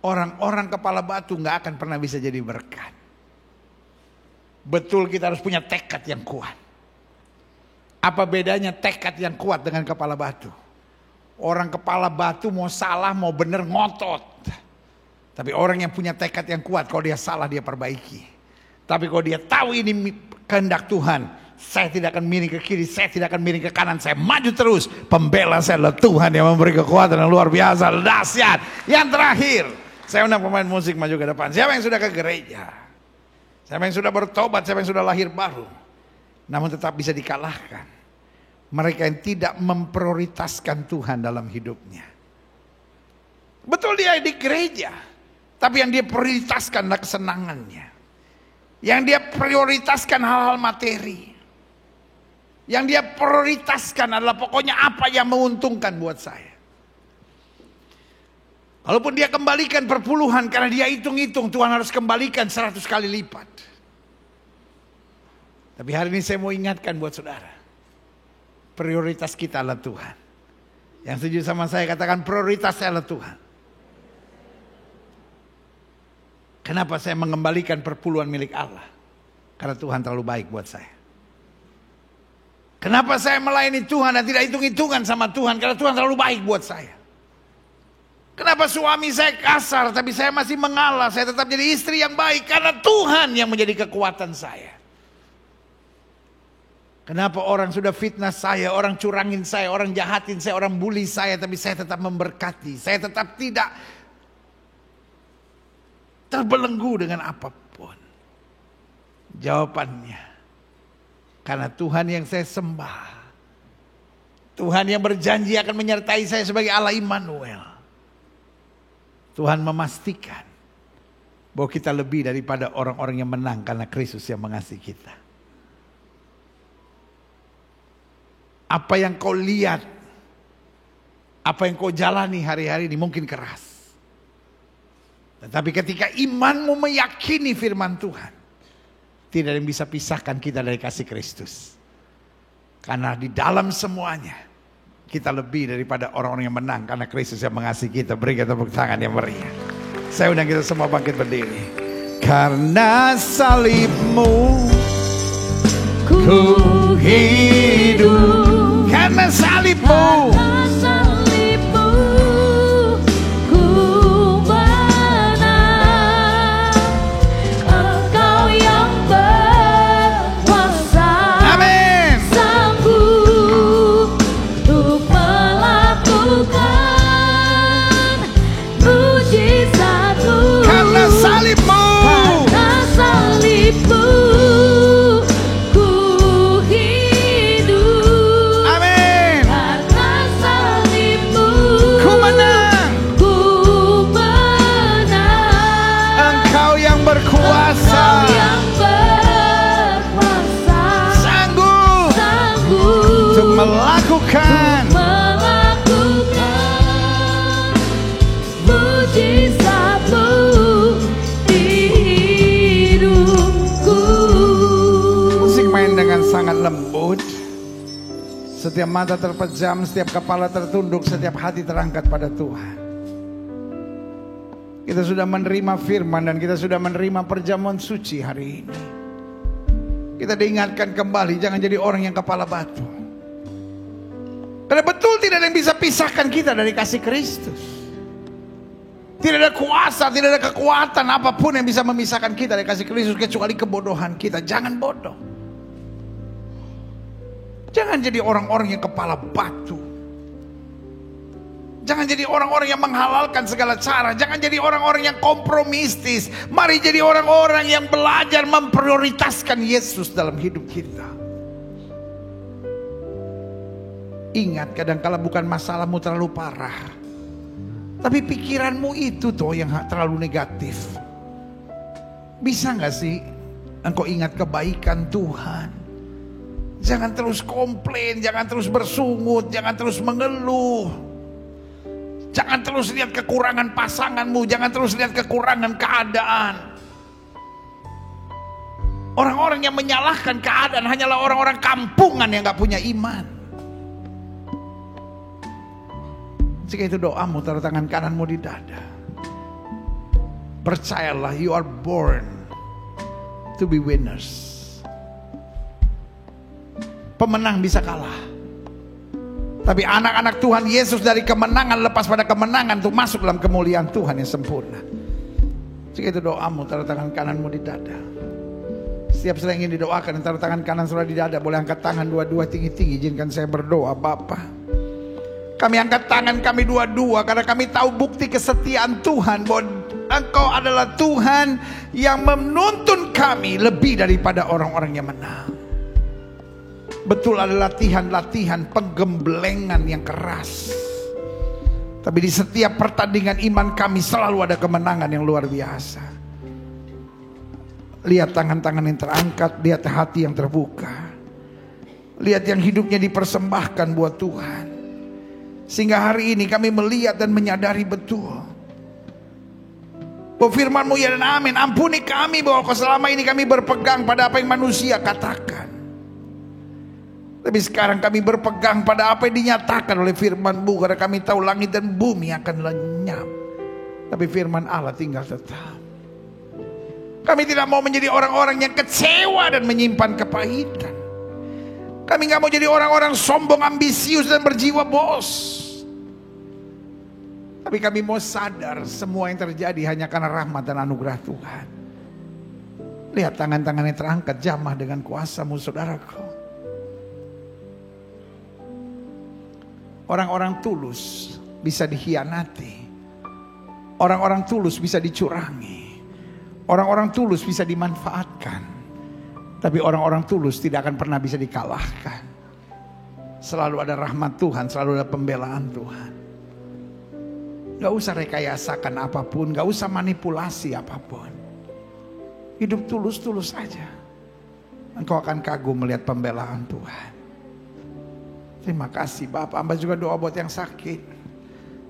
Orang-orang kepala batu gak akan pernah bisa jadi berkat. Betul kita harus punya tekad yang kuat. Apa bedanya tekad yang kuat dengan kepala batu? Orang kepala batu mau salah mau bener ngotot. Tapi orang yang punya tekad yang kuat, kalau dia salah dia perbaiki. Tapi kalau dia tahu ini kehendak Tuhan, saya tidak akan miring ke kiri, saya tidak akan miring ke kanan, saya maju terus. Pembela saya adalah Tuhan yang memberi kekuatan yang luar biasa, dahsyat. Yang terakhir, saya undang pemain musik maju ke depan. Siapa yang sudah ke gereja? Siapa yang sudah bertobat? Siapa yang sudah lahir baru? Namun tetap bisa dikalahkan. Mereka yang tidak memprioritaskan Tuhan dalam hidupnya. Betul dia di gereja, tapi yang dia prioritaskan adalah kesenangannya. Yang dia prioritaskan hal-hal materi. Yang dia prioritaskan adalah pokoknya apa yang menguntungkan buat saya. Walaupun dia kembalikan perpuluhan karena dia hitung-hitung Tuhan harus kembalikan 100 kali lipat. Tapi hari ini saya mau ingatkan buat saudara. Prioritas kita adalah Tuhan. Yang setuju sama saya katakan prioritas saya adalah Tuhan. Kenapa saya mengembalikan perpuluhan milik Allah? Karena Tuhan terlalu baik buat saya. Kenapa saya melayani Tuhan dan tidak hitung-hitungan sama Tuhan? Karena Tuhan terlalu baik buat saya. Kenapa suami saya kasar tapi saya masih mengalah, saya tetap jadi istri yang baik? Karena Tuhan yang menjadi kekuatan saya. Kenapa orang sudah fitnah saya, orang curangin saya, orang jahatin saya, orang bully saya, tapi saya tetap memberkati. Saya tetap tidak terbelenggu dengan apapun. Jawabannya, karena Tuhan yang saya sembah, Tuhan yang berjanji akan menyertai saya sebagai Allah Immanuel. Tuhan memastikan bahwa kita lebih daripada orang-orang yang menang karena Kristus yang mengasihi kita. Apa yang kau lihat, apa yang kau jalani hari-hari ini mungkin keras. Tetapi ketika imanmu meyakini firman Tuhan, tidak ada yang bisa pisahkan kita dari kasih Kristus. Karena di dalam semuanya, kita lebih daripada orang-orang yang menang karena Kristus yang mengasihi kita. Berikan tepuk tangan yang meriah. Saya undang kita semua bangkit berdiri. Karena salibmu ku hidup. Karena salibmu ku menang. Engkau yang berkuasa. Amin. Sanggup untuk melakukan mujizat-Mu. Karena salibmu ku hidup. Amin. Karena salibmu Ku menang. Engkau yang berkuasa. Engkau yang berkuasa. Sanggup untuk melakukan mujizat-Mu di hidupku. Musik main dengan sangat lembut. Setiap mata terpejam, setiap kepala tertunduk, setiap hati terangkat pada Tuhan. Kita sudah menerima firman dan kita sudah menerima perjamuan suci hari ini. Kita diingatkan kembali, jangan jadi orang yang kepala batu. Karena betul tidak ada yang bisa pisahkan kita dari kasih Kristus. Tidak ada kuasa, tidak ada kekuatan apapun yang bisa memisahkan kita dari kasih Kristus kecuali kebodohan kita. Jangan bodoh. Jangan jadi orang-orang yang kepala batu. Jangan jadi orang-orang yang menghalalkan segala cara. Jangan jadi orang-orang yang kompromistis. Mari jadi orang-orang yang belajar memprioritaskan Yesus dalam hidup kita. Ingat, kadang-kala bukan masalahmu terlalu parah, tapi pikiranmu itu tuh yang terlalu negatif. Bisa gak sih engkau ingat kebaikan Tuhan? Jangan terus komplain, jangan terus bersungut, jangan terus mengeluh. Jangan terus lihat kekurangan pasanganmu, jangan terus lihat kekurangan keadaan. Orang-orang yang menyalahkan keadaan hanyalah orang-orang kampungan yang gak punya iman. Jika itu doamu, taruh tangan kananmu di dada. Percayalah, you are born to be winners. Pemenang bisa kalah, Tapi anak-anak Tuhan Yesus dari kemenangan lepas pada kemenangan untuk masuk dalam kemuliaan Tuhan yang sempurna. Jika itu doamu, taruh tangan kananmu di dada. Setiap saudara ingin didoakan, taruh tangan kanan saudara di dada. Boleh angkat tangan dua-dua tinggi-tinggi. Izinkan saya berdoa. Bapa, kami angkat tangan kami dua-dua karena kami tahu bukti kesetiaan Tuhan, bahwa Engkau adalah Tuhan yang menuntun kami lebih daripada orang-orang yang menang. Betul, ada latihan-latihan penggemblengan yang keras, tapi di setiap pertandingan iman kami selalu ada kemenangan yang luar biasa. Lihat tangan-tangan yang terangkat, lihat hati yang terbuka, lihat yang hidupnya dipersembahkan buat Tuhan. Sehingga hari ini kami melihat dan menyadari betul bahwa firman-Mu ya dan amin. Ampuni kami bahwa selama ini kami berpegang pada apa yang manusia katakan. Tapi sekarang kami berpegang pada apa yang dinyatakan oleh firman-Mu, karena kami tahu langit dan bumi akan lenyap, tapi firman Allah tinggal tetap. Kami tidak mau menjadi orang-orang yang kecewa dan menyimpan kepahitan. Kami gak mau jadi orang-orang sombong, ambisius dan berjiwa bos. Tapi kami mau sadar semua yang terjadi hanya karena rahmat dan anugerah Tuhan. Lihat tangan-tangan yang terangkat, jamah dengan kuasa-Mu saudaraku. Orang-orang tulus bisa dikhianati. Orang-orang tulus bisa dicurangi. Orang-orang tulus bisa dimanfaatkan. Tapi orang-orang tulus tidak akan pernah bisa dikalahkan. Selalu ada rahmat Tuhan, selalu ada pembelaan Tuhan. Gak usah rekayasakan apapun, gak usah manipulasi apapun. Hidup tulus-tulus saja. Engkau akan kagum melihat pembelaan Tuhan. Terima kasih Bapak. Hamba juga doa buat yang sakit,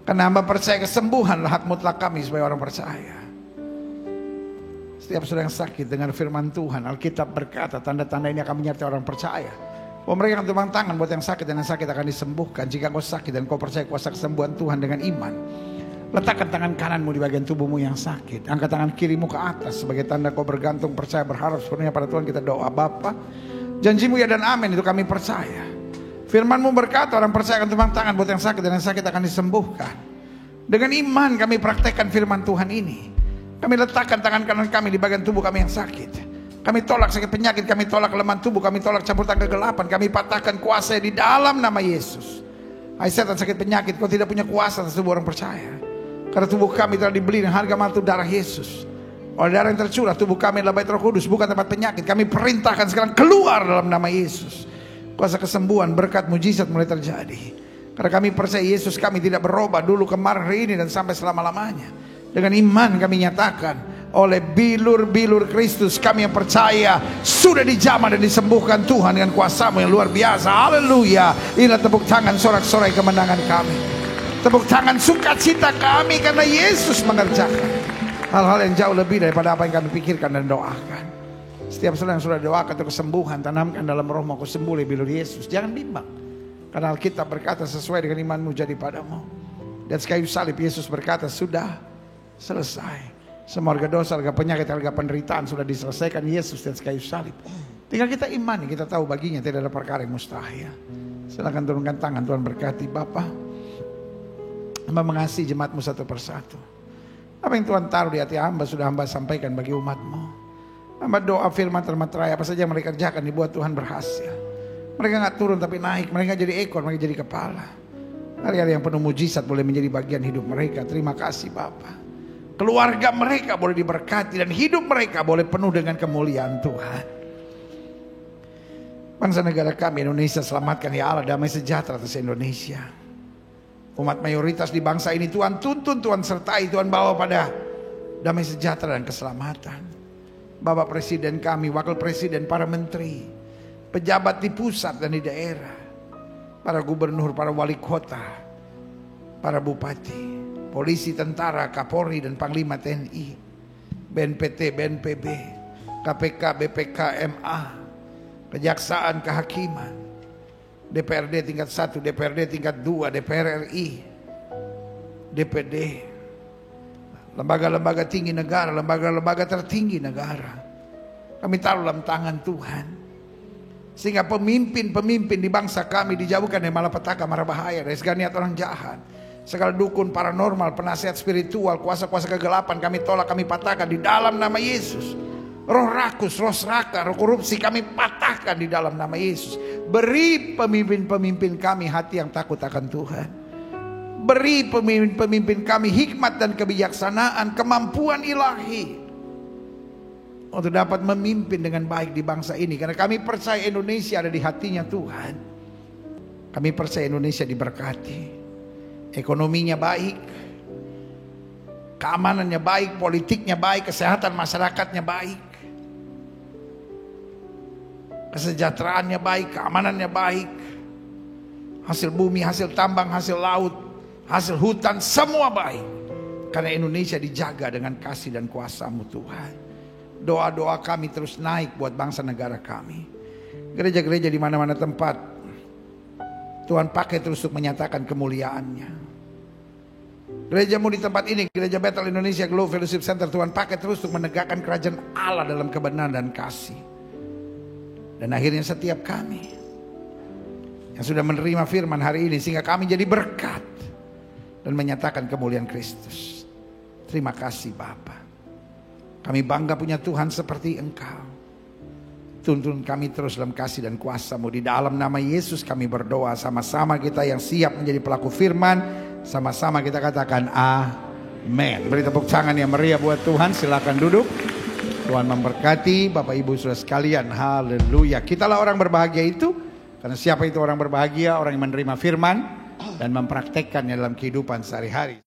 karena hamba percaya kesembuhanlah hak mutlak kami sebagai orang percaya. Setiap saudara yang sakit, dengar firman Tuhan. Alkitab berkata tanda-tanda ini akan menyertai orang percaya, bahwa mereka akan tumpang tangan buat yang sakit, dan yang sakit akan disembuhkan. Jika kau sakit dan kau percaya kuasa kesembuhan Tuhan dengan iman, letakkan tangan kananmu di bagian tubuhmu yang sakit. Angkat tangan kirimu ke atas sebagai tanda kau bergantung, percaya, berharap sepenuhnya pada Tuhan. Kita doa. Bapa, janji-Mu ya dan amin, itu kami percaya. Firman-Mu berkata orang percaya akan tumpang tangan buat yang sakit, dan yang sakit akan disembuhkan. Dengan iman kami praktekkan firman Tuhan ini. Kami letakkan tangan kanan kami di bagian tubuh kami yang sakit. Kami tolak sakit penyakit, kami tolak kelemahan tubuh, kami tolak campur tangan kegelapan. Kami patahkan kuasa di dalam nama Yesus. Hai setan sakit penyakit, kau tidak punya kuasa atas tubuh orang percaya. Karena tubuh kami telah dibeli dengan harga mahal darah Yesus. Oleh darah yang tercurah, tubuh kami adalah bait Roh Kudus, bukan tempat penyakit. Kami perintahkan sekarang keluar dalam nama Yesus. Kuasa kesembuhan, berkat, mujizat mulai terjadi. Karena kami percaya Yesus kami tidak berubah dulu, kemarin, hari ini, dan sampai selama-lamanya. Dengan iman kami nyatakan, oleh bilur-bilur Kristus kami yang percaya sudah dijamah dan disembuhkan Tuhan dengan kuasa-Mu yang luar biasa. Haleluya. Inilah tepuk tangan sorak-sorai kemenangan kami. Tepuk tangan sukacita kami karena Yesus mengerjakan hal-hal yang jauh lebih daripada apa yang kami pikirkan dan doakan. Setiap saudara yang sudah doakan untuk kesembuhan, tanamkan dalam rohmu, aku sembuh oleh bilur Yesus. Jangan bimbang, karena Alkitab berkata sesuai dengan imanmu jadi padamu. Dan kayu salib Yesus berkata sudah selesai. Semua harga dosa, harga penyakit, harga penderitaan sudah diselesaikan Yesus dan kayu salib. Tinggal kita imani, kita tahu baginya tidak ada perkara yang mustahil. Silakan turunkan tangan, Tuhan berkati. Bapa, hamba mengasihi jemaat-Mu satu persatu. Apa yang Tuhan taruh di hati hamba sudah hamba sampaikan bagi umat-Mu. Hamba doa firman termaterai, apa saja yang mereka kerjakan dibuat Tuhan berhasil. Mereka gak turun tapi naik, mereka jadi ekor, mereka jadi kepala. Hari-hari yang penuh mujizat boleh menjadi bagian hidup mereka. Terima kasih Bapa. Keluarga mereka boleh diberkati dan hidup mereka boleh penuh dengan kemuliaan Tuhan. Bangsa negara kami Indonesia, selamatkan ya Allah, damai sejahtera atas Indonesia. Umat mayoritas di bangsa ini Tuhan tuntun, Tuhan sertai, Tuhan bawa pada damai sejahtera dan keselamatan. Bapak Presiden kami, Wakil Presiden, para menteri, pejabat di pusat dan di daerah, para gubernur, para wali kota, para bupati, polisi, tentara, Kapolri dan Panglima TNI, BNPT, BNPB, KPK, BPK, MA, Kejaksaan, Kehakiman, DPRD tingkat 1, DPRD tingkat 2, DPR RI, DPD, lembaga-lembaga tinggi negara, lembaga-lembaga tertinggi negara. Kami taruh dalam tangan Tuhan. Sehingga pemimpin-pemimpin di bangsa kami dijauhkan dari malapetaka, mara bahaya, dari segala niat orang jahat. Segala dukun, paranormal, penasihat spiritual, kuasa-kuasa kegelapan kami tolak, kami patahkan di dalam nama Yesus. Roh rakus, roh serakah, roh korupsi kami patahkan di dalam nama Yesus. Beri pemimpin-pemimpin kami hati yang takut akan Tuhan. Beri pemimpin-pemimpin kami hikmat dan kebijaksanaan, kemampuan ilahi untuk dapat memimpin dengan baik di bangsa ini. Karena kami percaya Indonesia ada di hatinya Tuhan. Kami percaya Indonesia diberkati. Ekonominya baik, keamanannya baik, politiknya baik, kesehatan masyarakatnya baik, kesejahteraannya baik, keamanannya baik, hasil bumi, hasil tambang, hasil laut, hasil hutan, semua baik. Karena Indonesia dijaga dengan kasih dan kuasa-Mu Tuhan. Doa-doa kami terus naik buat bangsa negara kami. Gereja-gereja di mana-mana tempat Tuhan pakai terus untuk menyatakan kemuliaan-Nya. Gerejamu di tempat ini, Gereja Bethel Indonesia Glow Fellowship Center, Tuhan pakai terus untuk menegakkan kerajaan Allah dalam kebenaran dan kasih. Dan akhirnya setiap kami yang sudah menerima firman hari ini, sehingga kami jadi berkat dan menyatakan kemuliaan Kristus. Terima kasih Bapa. Kami bangga punya Tuhan seperti Engkau. Tuntun kami terus dalam kasih dan kuasa-Mu. Di dalam nama Yesus kami berdoa. Sama-sama kita yang siap menjadi pelaku firman, sama-sama kita katakan amin. Beri tepuk tangan yang meriah buat Tuhan. Silakan duduk. Tuhan memberkati Bapak Ibu Saudara sekalian. Haleluya. Kitalah orang berbahagia itu, karena siapa itu orang berbahagia? Orang yang menerima firman dan mempraktekkannya dalam kehidupan sehari-hari.